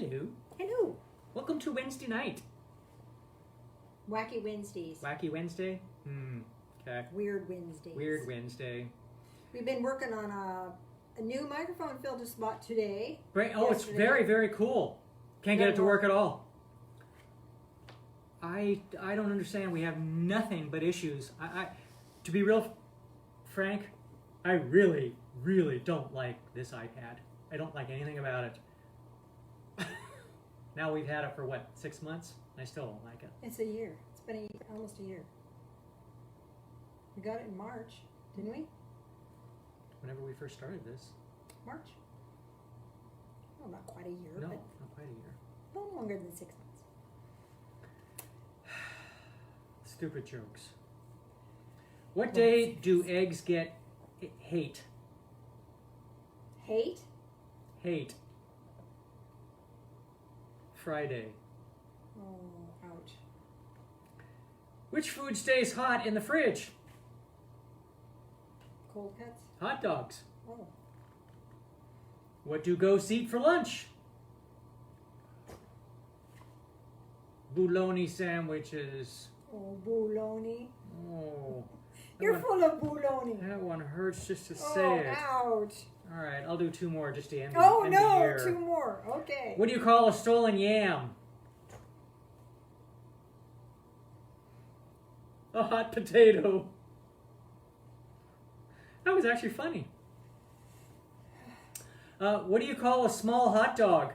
Hello. Hello. Welcome to Wednesday night. Wacky Wednesdays. Wacky Wednesday? Okay. Weird Wednesdays. Weird Wednesday. We've been working on a new microphone Phil just bought today. Great. Oh, it's very, very cool. Can't get it to work at all. I don't understand. We have nothing but issues. To be real frank, I really, really don't like this iPad. I don't like anything about it. Now we've had it for what, 6 months? I still don't like it. It's a year. It's been almost a year. We got it in March, didn't we? Whenever we first started this. March? Well, not quite a year. No, but not quite a year. a little longer than 6 months. Stupid jokes. What day do eggs get hate? Hate? Hate. Friday. Oh, ouch. Which food stays hot in the fridge? Cold cuts? Hot dogs. Oh. What do ghosts eat for lunch? Bologna sandwiches. Oh, bologna. Oh. You're full of bologna. That one hurts just to say it. Ouch. All right, I'll do 2 more just to end, Oh, end the no, year. 2 more. Okay. What do you call a stolen yam? A hot potato. That was actually funny. What do you call a small hot dog?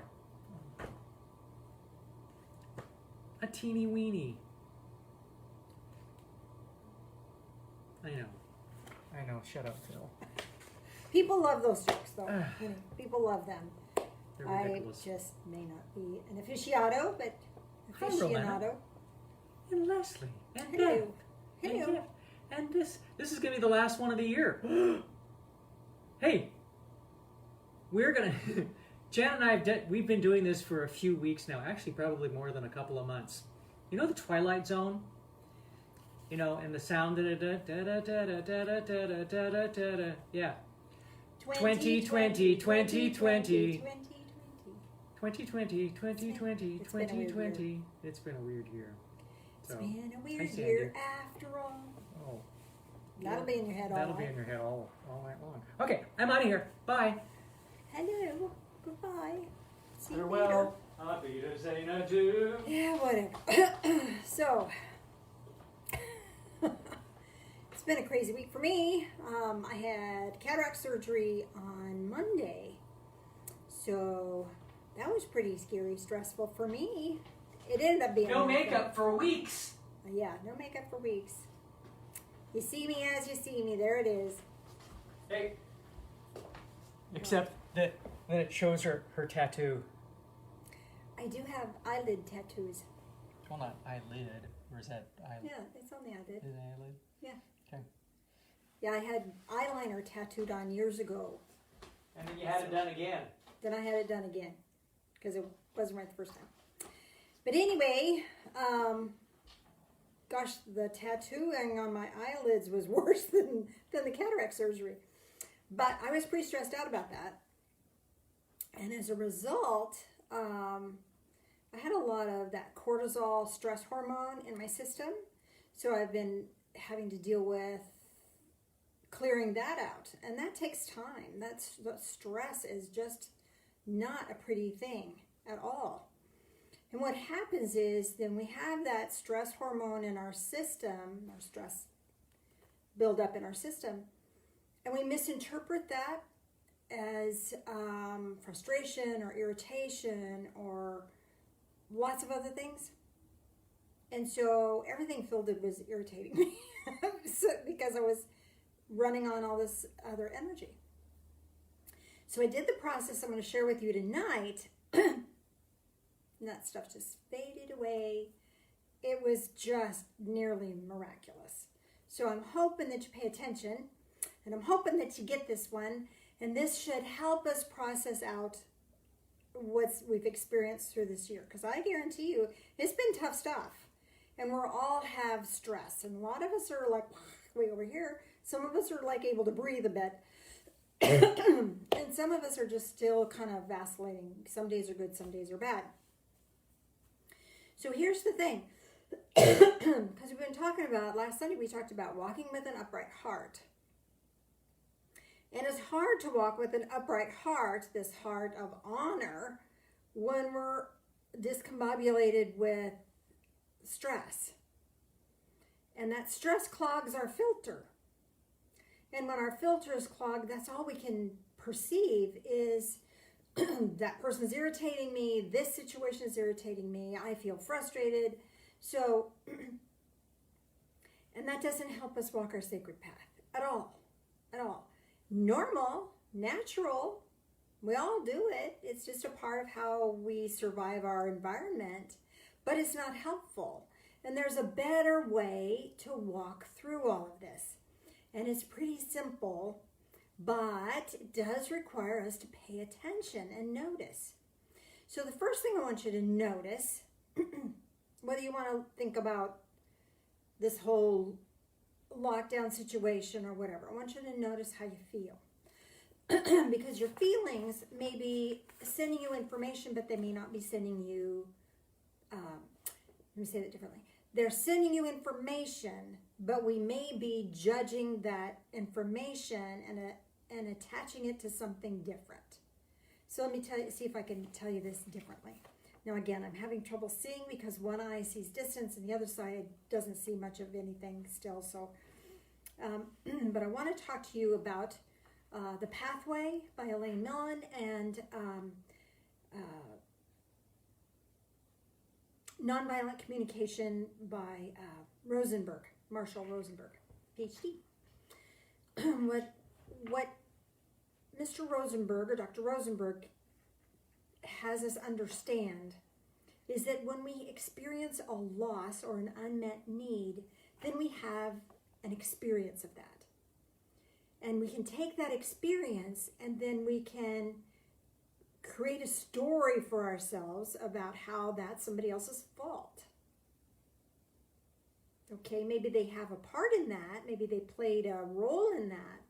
A teeny weeny. I know. Shut up, Phil. People love those jokes, though. You know, people love them. They're I ridiculous. just may not be an aficionado, but Hi, Rosanna. aficionado. And Leslie. And Hello. Beth. And Hello. Jeff. And this is going to be the last one of the year. Hey, we're going to... Jan and I, we've been doing this for a few weeks now. Actually, probably more than a couple of months. You know the Twilight Zone? You know, and the sound da-da-da-da-da-da-da-da-da-da-da-da-da. Yeah. 2020, 2020, 2020. 2020, 2020, 2020. It's been a weird year. It's been a weird Sandy. year after all. Oh. That'll be in your head all That'll be night. in your head all night long. Okay, I'm out of here. Bye. Hello. Goodbye. See you later. Farewell. I'll be to say no to. Yeah, whatever. So, it's been a crazy week for me. I had cataract surgery on Monday. So, that was pretty scary, stressful for me. It ended up being... No makeup for weeks. Yeah, no makeup for weeks. You see me as you see me. There it is. Hey. Except that it shows her tattoo. I do have eyelid tattoos. Well, not eyelid. Or is that eyelid? Yeah, it's on the eyelid. Is it eyelid? Yeah. Okay. Yeah, I had eyeliner tattooed on years ago. And then you had it done again. Then I had it done again because it wasn't right the first time. But anyway, gosh, the tattooing on my eyelids was worse than the cataract surgery. But I was pretty stressed out about that. And as a result, I had a lot of that cortisol stress hormone in my system. So I've been having to deal with clearing that out. And that takes time. The stress is just not a pretty thing at all. And what happens is then we have that stress hormone in our system, our stress build up in our system, and we misinterpret that as frustration or irritation or lots of other things. And so everything Phil did was irritating me because I was running on all this other energy. So I did the process I'm going to share with you tonight. And that stuff just faded away. It was just nearly miraculous. So I'm hoping that you pay attention, and I'm hoping that you get this one, and this should help us process out what we've experienced through this year. Because I guarantee you, it's been tough stuff. And we all have stress. And a lot of us are like way over here. Some of us are like able to breathe a bit. And some of us are just still kind of vacillating. Some days are good, some days are bad. So here's the thing. Because we've been talking about, last Sunday we talked about walking with an upright heart. And it's hard to walk with an upright heart, this heart of honor, when we're discombobulated with stress. And that stress clogs our filter. And when our filter is clogged, that's all we can perceive is that person's irritating me, this situation is irritating me, I feel frustrated. So, and that doesn't help us walk our sacred path at all, at all. Normal, natural, we all do it. It's just a part of how we survive our environment, but it's not helpful. And there's a better way to walk through all of this. And it's pretty simple, but it does require us to pay attention and notice. So the first thing I want you to notice, whether you want to think about this whole lockdown situation or whatever, I want you to notice how you feel. Because your feelings may be sending you information, but they may not be sending you, let me say that differently. They're sending you information, but we may be judging that information and attaching it to something different. So let me see if I can tell you this differently. Now again, I'm having trouble seeing because one eye sees distance and the other side doesn't see much of anything still. So, but I want to talk to you about The Pathway by Elaine Millen and Nonviolent Communication by Marshall Rosenberg, PhD. What Mr. Rosenberg or Dr. Rosenberg has us understand is that when we experience a loss or an unmet need, then we have an experience of that. And we can take that experience and then we can create a story for ourselves about how that's somebody else's fault. Okay, maybe they have a part in that, maybe they played a role in that,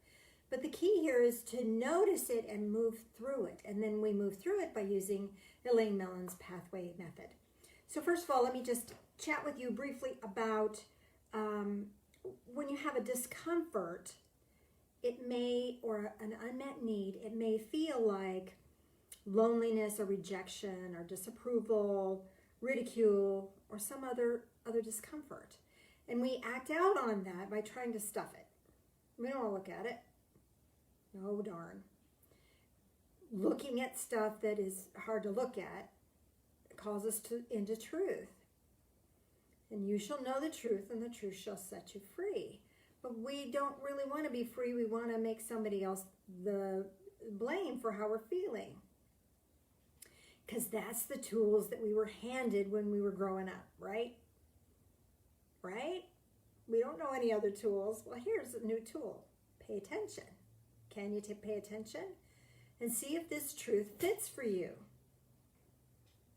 but the key here is to notice it and move through it. And then we move through it by using Elaine Millen's Pathway method. So first of all, let me just chat with you briefly about when you have a discomfort, it may, or an unmet need, it may feel like loneliness or rejection or disapproval, ridicule, or some other discomfort. And we act out on that by trying to stuff it. We don't want to look at it. Oh, darn. Looking at stuff that is hard to look at calls us into truth. And you shall know the truth, and the truth shall set you free. But we don't really want to be free. We want to make somebody else the blame for how we're feeling. Because that's the tools that we were handed when we were growing up, right? Right? We don't know any other tools. Well, here's a new tool. Pay attention. Can you pay attention? And see if this truth fits for you.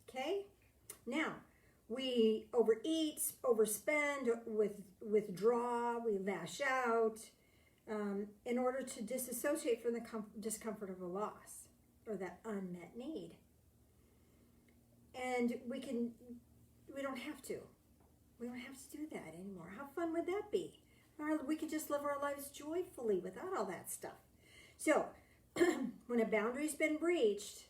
Okay? Now, we overeat, overspend, withdraw, we lash out in order to disassociate from the discomfort of a loss or that unmet need. And we don't have to. We don't have to do that anymore. How fun would that be? We could just live our lives joyfully without all that stuff. So, when a boundary's been breached,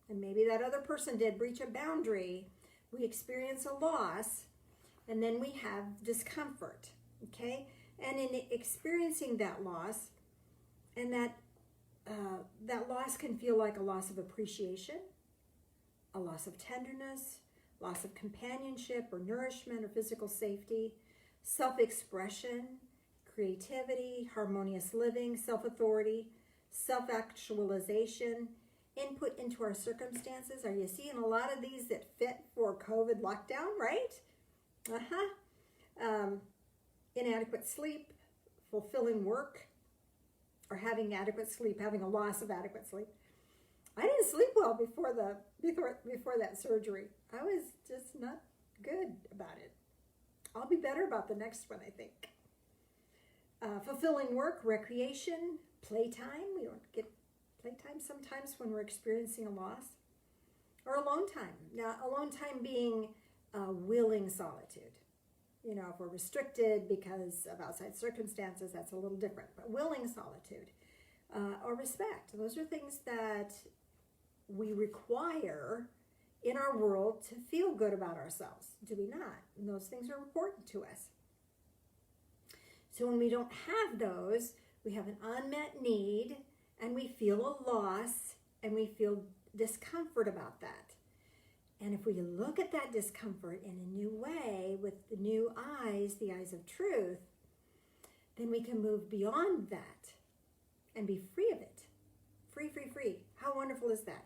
and maybe that other person did breach a boundary, we experience a loss, and then we have discomfort, okay? And in experiencing that loss, and that loss can feel like a loss of appreciation, a loss of tenderness, loss of companionship or nourishment or physical safety, self-expression, creativity, harmonious living, self-authority, self-actualization, input into our circumstances. Are you seeing a lot of these that fit for COVID lockdown, right? Inadequate sleep, fulfilling work, or having adequate sleep, having a loss of adequate sleep. I didn't sleep well before that surgery. I was just not good about it. I'll be better about the next one, I think. Fulfilling work, recreation, playtime. We don't get playtime sometimes when we're experiencing a loss. Or alone time. Now, alone time being willing solitude. You know, if we're restricted because of outside circumstances, that's a little different. But willing solitude or respect. Those are things that we require in our world to feel good about ourselves. Do we not? And those things are important to us. So when we don't have those, we have an unmet need and we feel a loss and we feel discomfort about that. And if we look at that discomfort in a new way with the new eyes, the eyes of truth, then we can move beyond that and be free of it. Free, free, free. How wonderful is that?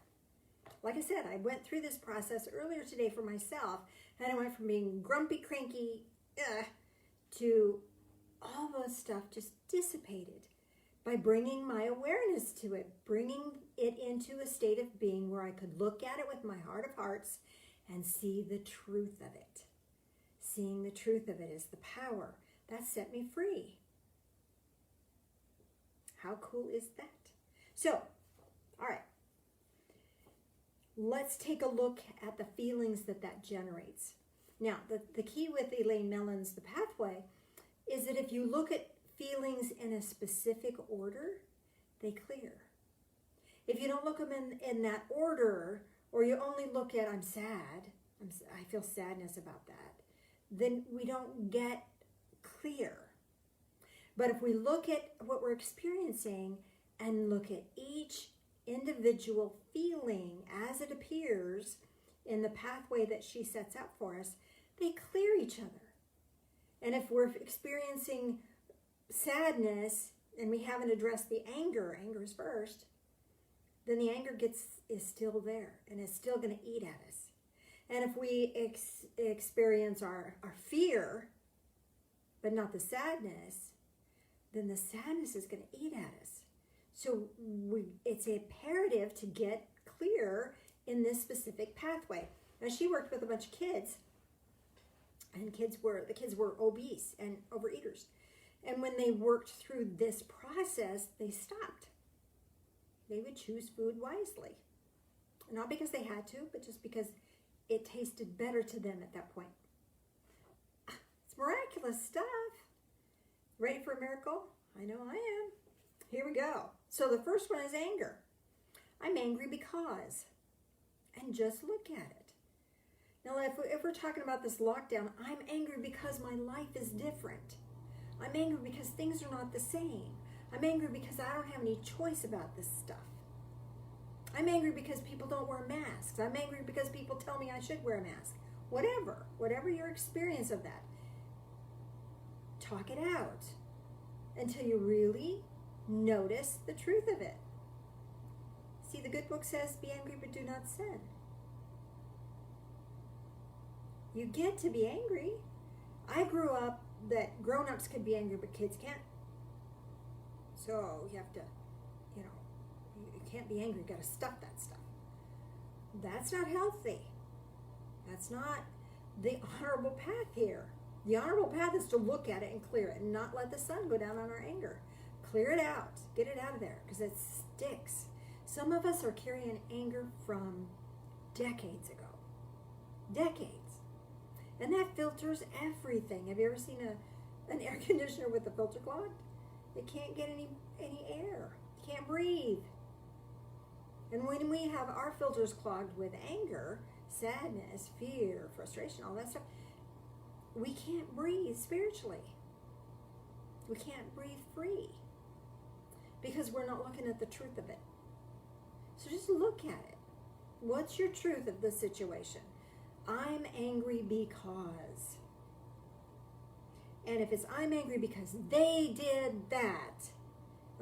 Like I said, I went through this process earlier today for myself, and I went from being grumpy, cranky, to all those stuff just dissipated by bringing my awareness to it, bringing it into a state of being where I could look at it with my heart of hearts and see the truth of it. Seeing the truth of it is the power. That set me free. How cool is that? So, all right. Let's take a look at the feelings that generates. Now, the key with Elaine Mellon's The Pathway is that if you look at feelings in a specific order, they clear. If you don't look them in that order, or you only look at, I'm sad, I feel sadness about that, then we don't get clear. But if we look at what we're experiencing and look at each individual feeling as it appears in the pathway that she sets out for us, they clear each other. And if we're experiencing sadness and we haven't addressed the anger is first, then the anger is still there and is still going to eat at us. And if we experience our fear, but not the sadness, then the sadness is going to eat at us. So it's imperative to get clear in this specific pathway. Now, she worked with a bunch of kids, and the kids were obese and overeaters. And when they worked through this process, they stopped. They would choose food wisely. Not because they had to, but just because it tasted better to them at that point. It's miraculous stuff. Ready for a miracle? I know I am. Here we go. So the first one is anger. I'm angry because. And just look at it. Now, if we're talking about this lockdown, I'm angry because my life is different. I'm angry because things are not the same. I'm angry because I don't have any choice about this stuff. I'm angry because people don't wear masks. I'm angry because people tell me I should wear a mask. Whatever your experience of that, talk it out until you really notice the truth of it. See, the good book says, be angry but do not sin. You get to be angry. I grew up that grown-ups could be angry but kids can't. So you have to, you can't be angry. You got to stuff that stuff. That's not healthy. That's not the honorable path here. The honorable path is to look at it and clear it and not let the sun go down on our anger. Clear it out. Get it out of there because it sticks. Some of us are carrying anger from decades ago. Decades. And that filters everything. Have you ever seen an air conditioner with the filter clogged? It can't get any air. You can't breathe. And when we have our filters clogged with anger, sadness, fear, frustration, all that stuff, we can't breathe spiritually. We can't breathe free because we're not looking at the truth of it. So just look at it. What's your truth of the situation? I'm angry because. And if it's I'm angry because they did that,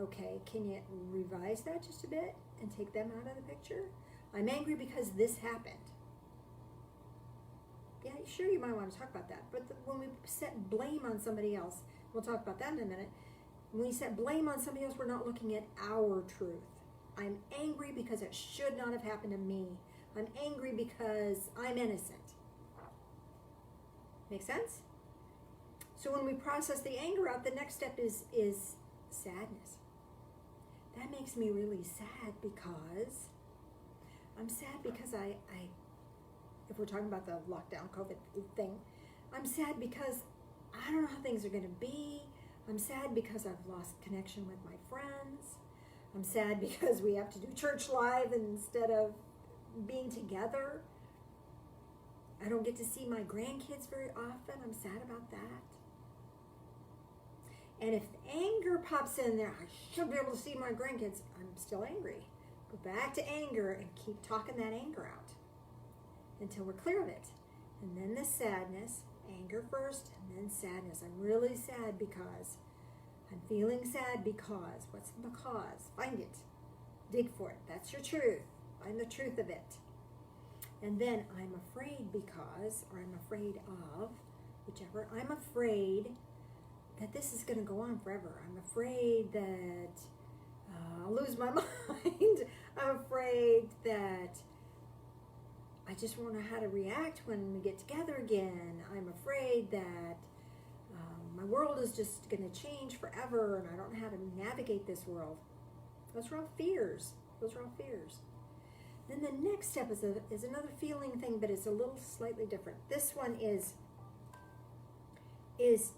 okay, can you revise that just a bit and take them out of the picture? I'm angry because this happened. Yeah, sure, you might want to talk about that. But when we set blame on somebody else, we'll talk about that in a minute. When we set blame on somebody else, we're not looking at our truth. I'm angry because it should not have happened to me. I'm angry because I'm innocent. Make sense? So when we process the anger out, the next step is sadness. that makes me really sad because I'm sad because I if we're talking about the lockdown COVID thing, I'm sad because I don't know how things are going to be. I'm sad because I've lost connection with my friends. I'm sad because we have to do church live instead of being together. I don't get to see my grandkids very often. I'm sad about that. And if anger pops in there, I should be able to see my grandkids. I'm still angry. Go back to anger and keep talking that anger out until we're clear of it. And then the sadness, anger first, and then sadness. I'm really sad because I'm feeling sad because. What's the cause? Find it. Dig for it. That's your truth. Find the truth of it. And then I'm afraid because, or I'm afraid of, whichever. I'm afraid that this is going to go on forever. I'm afraid that I'll lose my mind. I'm afraid that I just won't know how to react when we get together again. I'm afraid that my world is just going to change forever and I don't know how to navigate this world. Those are all fears. Those are all fears. Then the next step is another feeling thing, but it's a little slightly different. This one is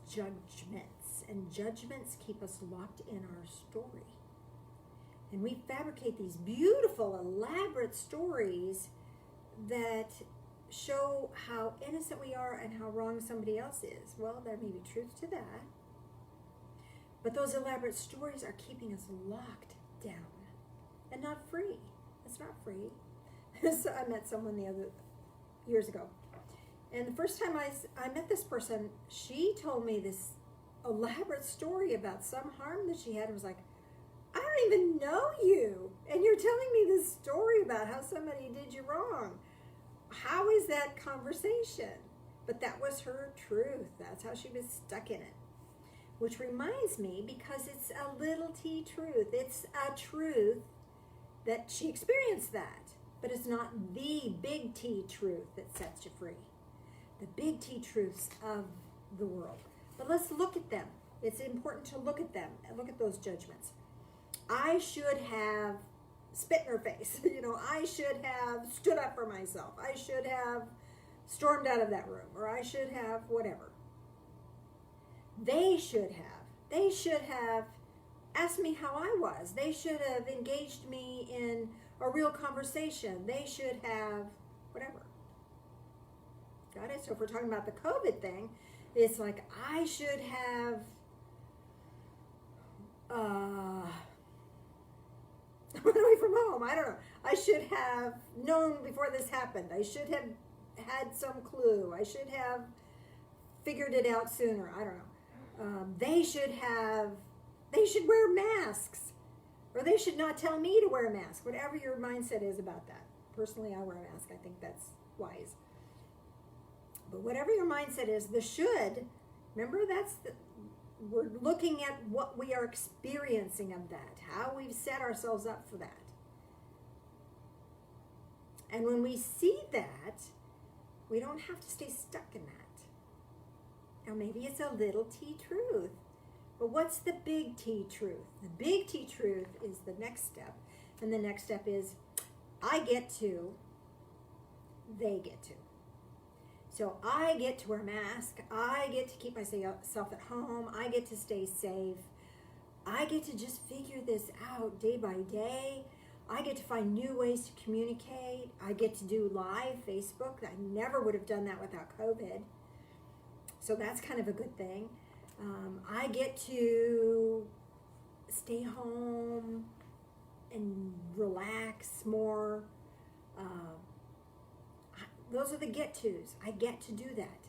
judgments. And judgments keep us locked in our story. And we fabricate these beautiful, elaborate stories that show how innocent we are and how wrong somebody else is. Well, there may be truth to that. But those elaborate stories are keeping us locked down and not free. It's not free. So I met someone years ago. And the first time I met this person, she told me this elaborate story about some harm that she had. I was like, I don't even know you. And you're telling me this story about how somebody did you wrong. How is that conversation? But that was her truth. That's how she was stuck in it. Which reminds me, because it's a little t truth. It's a truth that she experienced that. But it's not the big T truth that sets you free. The big T truths of the world. But let's look at them. It's important to look at them and look at those judgments. I should have spit in her face. I should have stood up for myself. I should have stormed out of that room, or I should have whatever. They should have asked me how I was. They should have engaged me in a real conversation. They should have whatever. Got it? So if we're talking about the COVID thing, it's like I should have run away from home. I don't know. I should have known before this happened. I should have had some clue. I should have figured it out sooner. I don't know. They should wear masks. Or they should not tell me to wear a mask. Whatever your mindset is about that. Personally, I wear a mask. I think that's wise. But whatever your mindset is, the should, remember we're looking at what we are experiencing of that. How we've set ourselves up for that. And when we see that, we don't have to stay stuck in that. Now maybe it's a little t truth. But what's the big T truth? The big T truth is the next step. And the next step is I get to, they get to. So I get to wear a mask. I get to keep myself at home. I get to stay safe. I get to just figure this out day by day. I get to find new ways to communicate. I get to do live Facebook. I never would have done that without COVID. So that's kind of a good thing. I get to stay home and relax more. Those are the get-tos. I get to do that.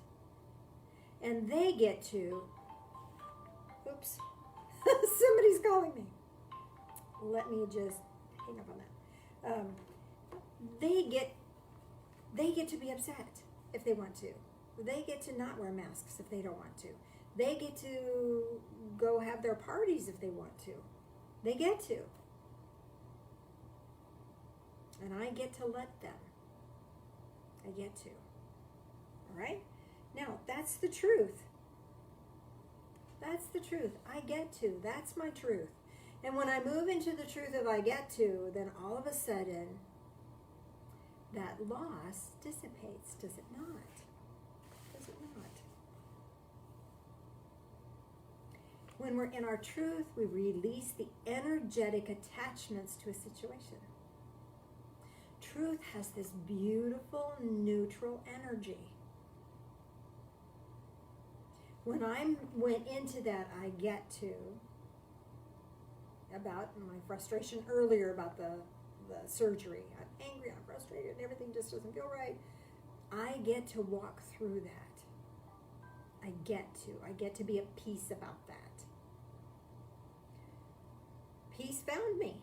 And they get to, oops, somebody's calling me. Let me just hang up on that. They get to be upset if they want to. They get to not wear masks if they don't want to. They get to go have their parties if they want to. They get to. And I get to let them. I get to. All right? Now, that's the truth. That's the truth. I get to. That's my truth. And when I move into the truth that I get to, then all of a sudden, that loss dissipates, does it not? Does it not? When we're in our truth, we release the energetic attachments to a situation. Truth has this beautiful neutral energy. When I went into that, I get to, about my frustration earlier about the surgery. I'm angry, I'm frustrated, and everything just doesn't feel right. I get to walk through that. I get to be at peace about that. Peace found me.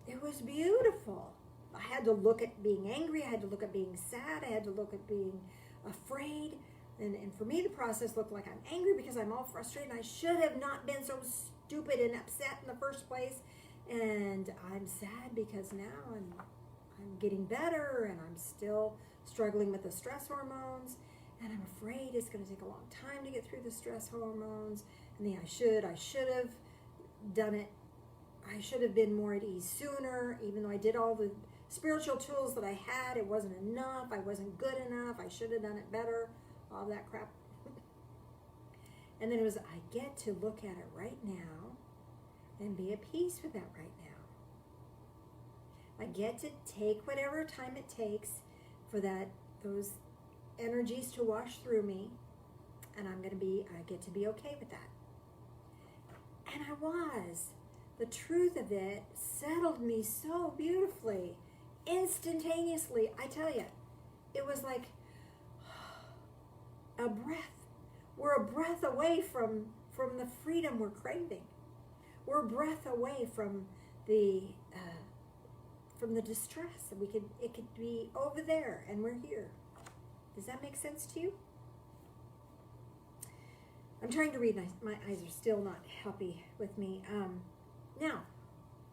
It was beautiful. I had to look at being angry, I had to look at being sad, I had to look at being afraid. And for me, the process looked like I'm angry because I'm all frustrated. I should have not been so stupid and upset in the first place. And I'm sad because now I'm getting better and I'm still struggling with the stress hormones. And I'm afraid it's going to take a long time to get through the stress hormones. And then I should have done it. I should have been more at ease sooner, even though I did all the spiritual tools that I had. It wasn't enough. I wasn't good enough. I should have done it better. All that crap. And then it was, I get to look at it right now and be at peace with that right now. I get to take whatever time it takes for those energies to wash through me, and I get to be okay with that. And I was. The truth of it settled me so beautifully, instantaneously. I tell you, it was like a breath. We're a breath away from the freedom we're craving. We're a breath away from the distress. It could be over there, and we're here. Does that make sense to you? I'm trying to read. My eyes are still not happy with me. Now,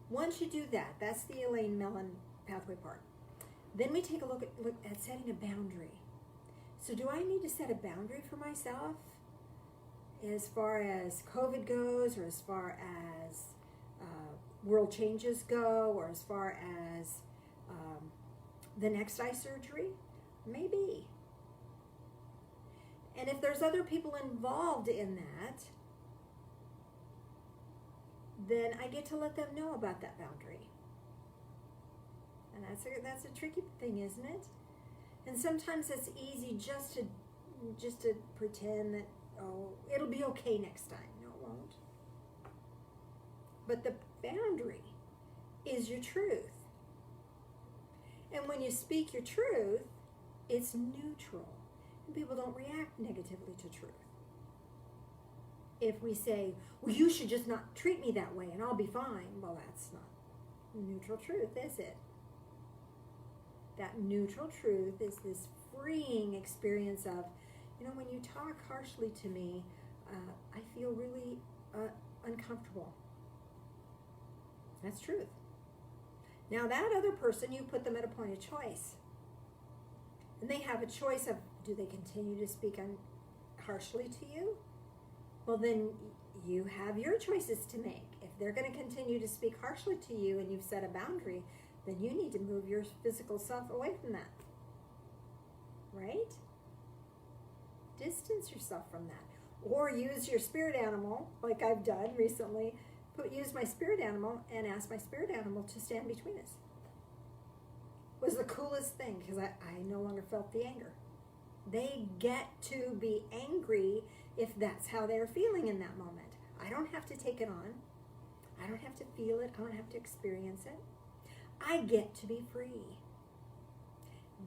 once you do that, that's the Elaine Mellon pathway part. Then we take a look at setting a boundary. So do I need to set a boundary for myself as far as COVID goes, or as far as world changes go, or as far as the next eye surgery? Maybe. And if there's other people involved in that, then I get to let them know about that boundary. And that's a tricky thing, isn't it? And sometimes it's easy just to pretend that, oh, it'll be okay next time. No, it won't. But the boundary is your truth. And when you speak your truth, it's neutral. And people don't react negatively to truth. If we say, well, you should just not treat me that way and I'll be fine, well, that's not neutral truth, is it? That neutral truth is this freeing experience of, when you talk harshly to me, I feel really uncomfortable. That's truth. Now that other person, you put them at a point of choice. And they have a choice of, do they continue to speak harshly to you? Well, then you have your choices to make. If they're going to continue to speak harshly to you and you've set a boundary, then you need to move your physical self away from that. Right? Distance yourself from that. Or use your spirit animal, like I've done recently. Use my spirit animal and ask my spirit animal to stand between us. It was the coolest thing because I no longer felt the anger. They get to be angry if that's how they're feeling in that moment. I don't have to take it on. I don't have to feel it. I don't have to experience it. I get to be free.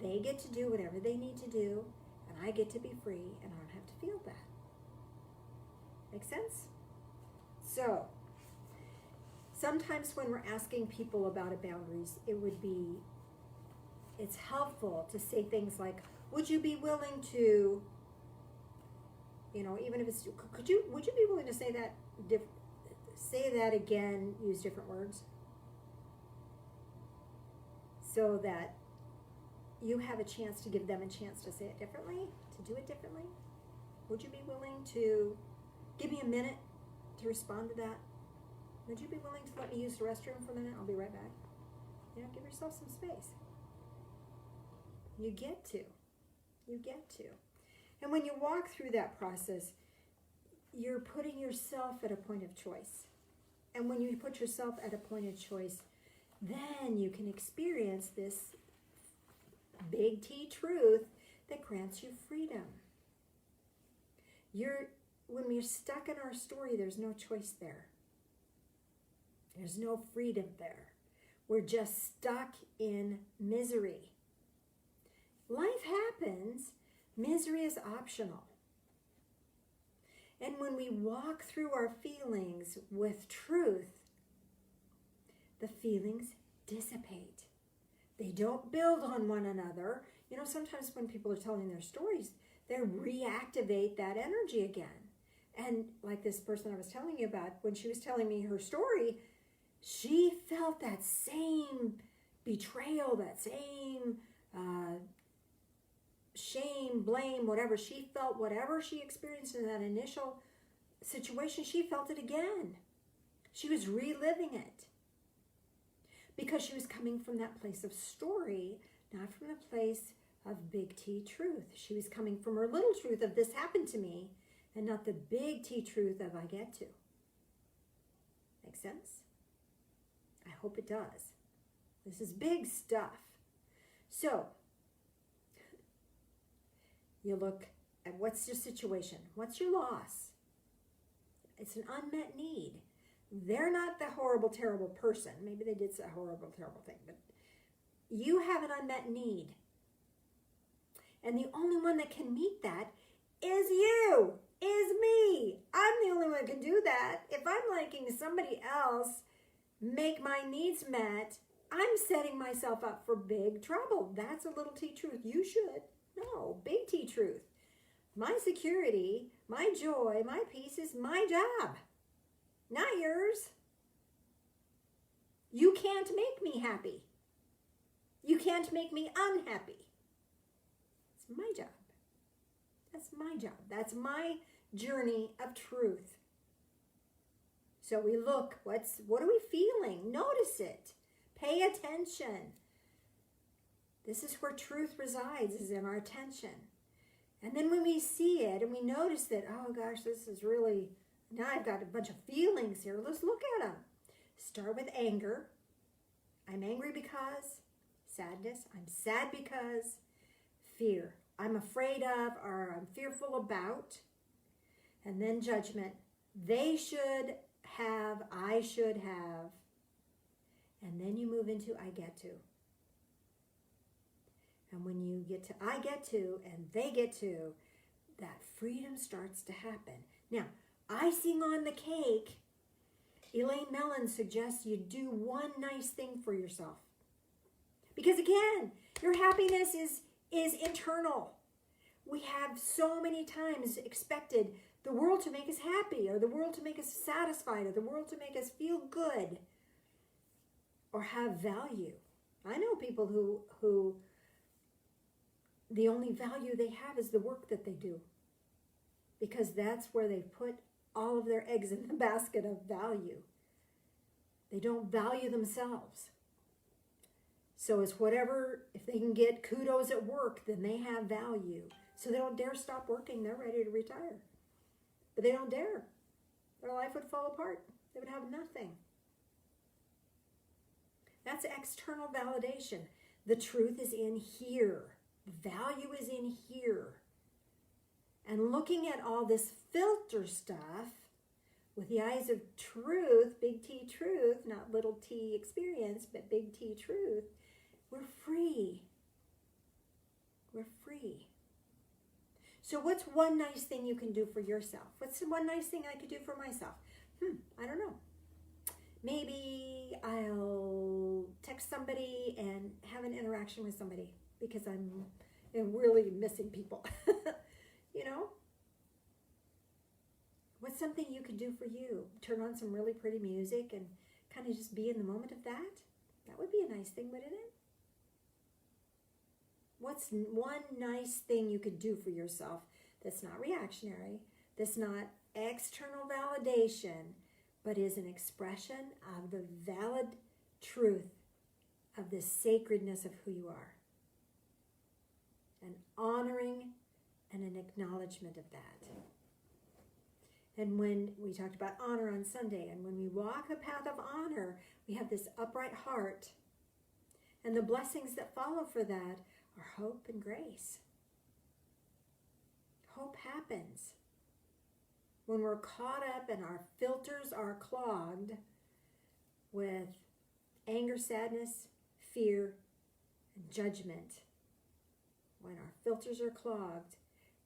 They get to do whatever they need to do, and I get to be free, and I don't have to feel that. Make sense? So, sometimes when we're asking people about boundaries, it's helpful to say things like, would you be willing to, even if it's, would you be willing to say that again, use different words? So that you have a chance to give them a chance to say it differently, to do it differently. Would you be willing to give me a minute to respond to that? Would you be willing to let me use the restroom for a minute? I'll be right back. You know, give yourself some space. You get to. You get to. And when you walk through that process, you're putting yourself at a point of choice. And when you put yourself at a point of choice, then you can experience this big T truth that grants you freedom. When we're stuck in our story, there's no choice there. There's no freedom there. We're just stuck in misery. Life happens. Misery is optional. And when we walk through our feelings with truth, the feelings dissipate. They don't build on one another. You know, sometimes when people are telling their stories, they reactivate that energy again. And like this person I was telling you about, when she was telling me her story, she felt that same betrayal, that same shame, blame, whatever. She felt whatever she experienced in that initial situation, she felt it again. She was reliving it because she was coming from that place of story, not from the place of big T truth. She was coming from her little truth of this happened to me and not the big T truth of I get to. Make sense? I hope it does. This is big stuff. So, you look at what's your situation? What's your loss? It's an unmet need. They're not the horrible, terrible person. Maybe they did a horrible, terrible thing, but you have an unmet need. And the only one that can meet that is you, is me. I'm the only one that can do that. If I'm liking somebody else make my needs met, I'm setting myself up for big trouble. That's a little T truth. You should. No, big T truth. My security, my joy, my peace is my job, not yours. You can't make me happy. You can't make me unhappy. It's my job. That's my job. That's my journey of truth. So we look, what are we feeling? Notice it. Pay attention. This is where truth resides, is in our attention. And then when we see it and we notice that, oh gosh, this is really, now I've got a bunch of feelings here. Let's look at them. Start with anger. I'm angry because. Sadness. I'm sad because. Fear. I'm afraid of or I'm fearful about. And then judgment. They should have, I should have. And then you move into I get to. And when you get to I get to and they get to, that freedom starts to happen. Now, icing on the cake, Elaine Mellon suggests you do one nice thing for yourself. Because again, your happiness is internal. We have so many times expected the world to make us happy, or the world to make us satisfied, or the world to make us feel good, or have value. I know people who the only value they have is the work that they do, because that's where they put all of their eggs in the basket of value. They don't value themselves. So it's whatever, if they can get kudos at work, then they have value. So they don't dare stop working. They're ready to retire. But they don't dare. Their life would fall apart. They would have nothing. That's external validation. The truth is in here. The value is in here. And looking at all this filter stuff with the eyes of truth, big T truth, not little t experience, but big T truth, we're free. We're free. So what's one nice thing you can do for yourself? What's the one nice thing I could do for myself? I don't know. Maybe I'll text somebody and have an interaction with somebody because I'm really missing people. You know? What's something you could do for you? Turn on some really pretty music and kind of just be in the moment of that? That would be a nice thing, wouldn't it? What's one nice thing you could do for yourself that's not reactionary, that's not external validation, but is an expression of the valid truth of the sacredness of who you are. An honoring and an acknowledgement of that. And when we talked about honor on Sunday, and when we walk a path of honor, we have this upright heart. And the blessings that follow for that are hope and grace. Hope happens when we're caught up and our filters are clogged with anger, sadness, fear, and judgment. When our filters are clogged,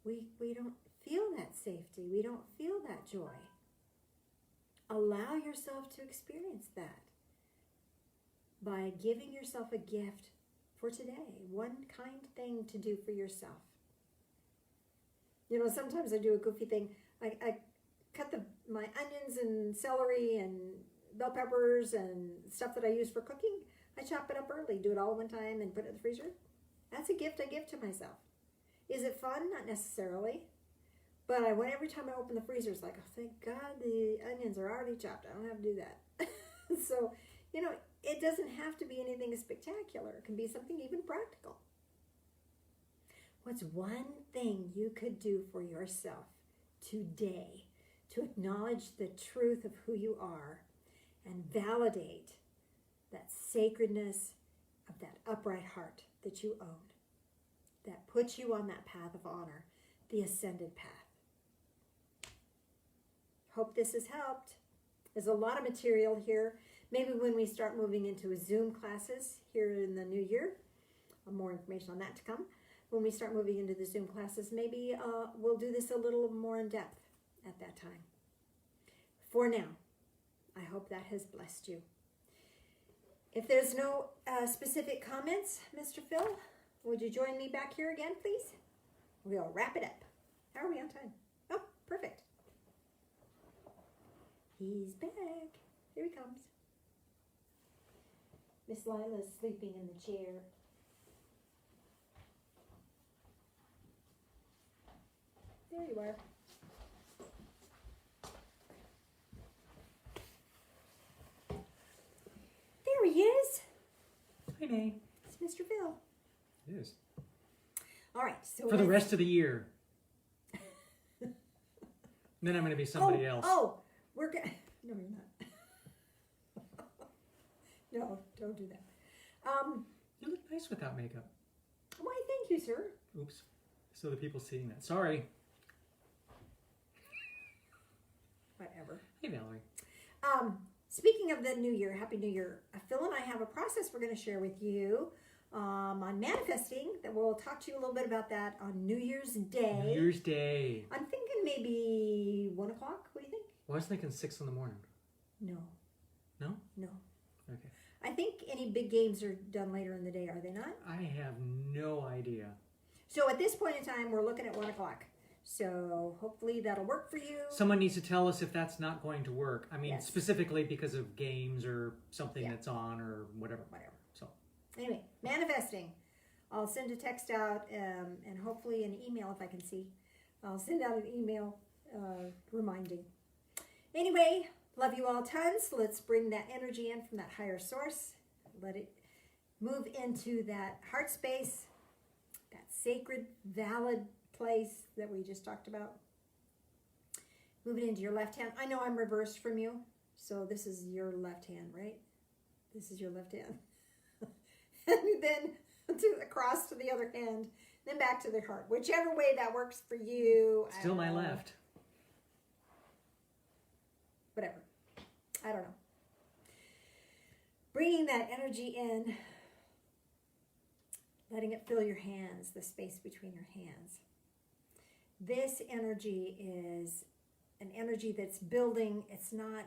we don't feel that safety. We don't feel that joy. Allow yourself to experience that by giving yourself a gift for today. One kind thing to do for yourself. You know, sometimes I do a goofy thing. I cut my onions and celery and bell peppers and stuff that I use for cooking. I chop it up early, do it all at one time and put it in the freezer. That's a gift I give to myself. Is it fun? Not necessarily. But every time I open the freezer, it's like, oh, thank God the onions are already chopped. I don't have to do that. So, you know, it doesn't have to be anything spectacular. It can be something even practical. What's one thing you could do for yourself today to acknowledge the truth of who you are and validate that sacredness of that upright heart that you own, that puts you on that path of honor, the ascended path? Hope this has helped. There's a lot of material here. Maybe when we start moving into Zoom classes here in the new year, more information on that to come. When we start moving into the Zoom classes, maybe we'll do this a little more in depth at that time. For now, I hope that has blessed you. If there's no specific comments, Mr. Phil, would you join me back here again, please? We'll wrap it up. How are we on time? Oh, perfect. He's back. Here he comes. Miss Lila's sleeping in the chair. There you are. There he is. Hi, May. It's Mr. Phil. It is. All right. So For the rest of the year. Then I'm going to be somebody else. Oh, we're going. No, you're not. No, don't do that. You look nice without makeup. Why, thank you, sir. Oops. So the people seeing that. Sorry. Whatever. Hey, Valerie. Speaking of the new year, Happy New Year. Phil and I have a process we're going to share with you on manifesting. That we'll talk to you a little bit about that on New Year's Day. New Year's Day. I'm thinking maybe 1 o'clock. What do you think? Well, I was thinking 6 in the morning. No. No? No. Okay. I think any big games are done later in the day, are they not? I have no idea. So at this point in time, we're looking at 1 o'clock. So hopefully that'll work for you. Someone needs to tell us if that's not going to work. I mean, Yes. specifically because of games or something Yeah. that's on or whatever. Whatever. So Anyway, manifesting. I'll send a text out and hopefully an email if I can see. I'll send out an email reminding. Anyway, love you all tons. Let's bring that energy in from that higher source. Let it move into that heart space, that sacred, valid place that we just talked about. Move it into your left hand. I know I'm reversed from you, so this is your left hand, right? This is your left hand. And then across to the other hand, then back to the heart. Whichever way that works for you. still my left. Whatever. I don't know. Bringing that energy in, letting it fill your hands, the space between your hands. This energy is an energy that's building. It's not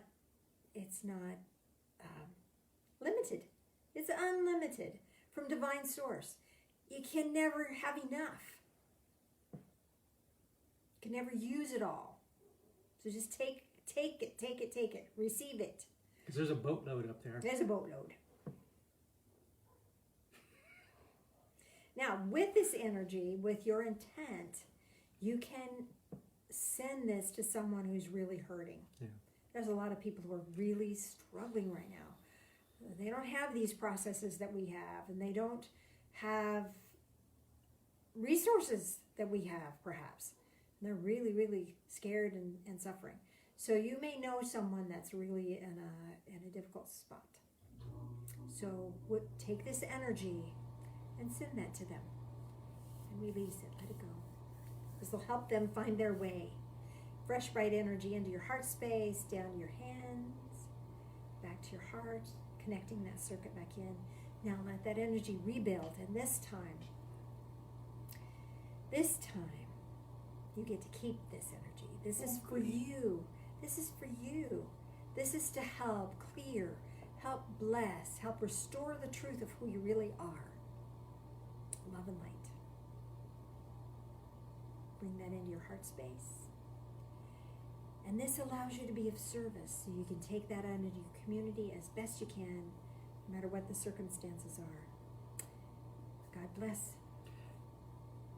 limited. It's unlimited from divine source. You can never have enough. You can never use it all. So just take it. Receive it. Because there's a boatload up there. There's a boatload. Now, with this energy, with your intent, you can send this to someone who's really hurting. Yeah. There's a lot of people who are really struggling right now. They don't have these processes that we have, and they don't have resources that we have, perhaps. And they're really, really scared and suffering. So you may know someone that's really in a difficult spot. So take this energy and send that to them. And release it. Let it go. This will help them find their way. Fresh, bright energy into your heart space, down your hands, back to your heart, connecting that circuit back in. Now let that energy rebuild. And this time, you get to keep this energy. This is for you. This is for you. This is to help clear, help bless, help restore the truth of who you really are. Love and light. Bring that into your heart space. And this allows you to be of service, so you can take that out into your community as best you can, no matter what the circumstances are. God bless.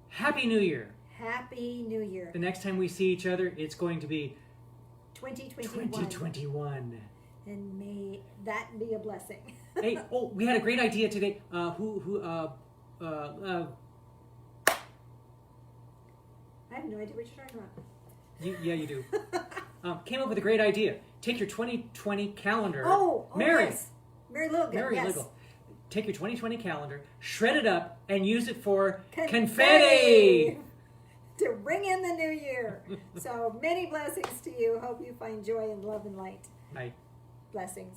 Happy New Year. Happy New Year. The next time we see each other, it's going to be 2021. And may that be a blessing. Hey, we had a great idea today. I have no idea what you're talking about. You do. Came up with a great idea. Take your 2020 calendar. Mary. Yes. Mary Logan. Mary yes. Logan. Take your 2020 calendar, shred it up, and use it for confetti. To bring in the new year. So many blessings to you. Hope you find joy and love and light. Bye. Blessings.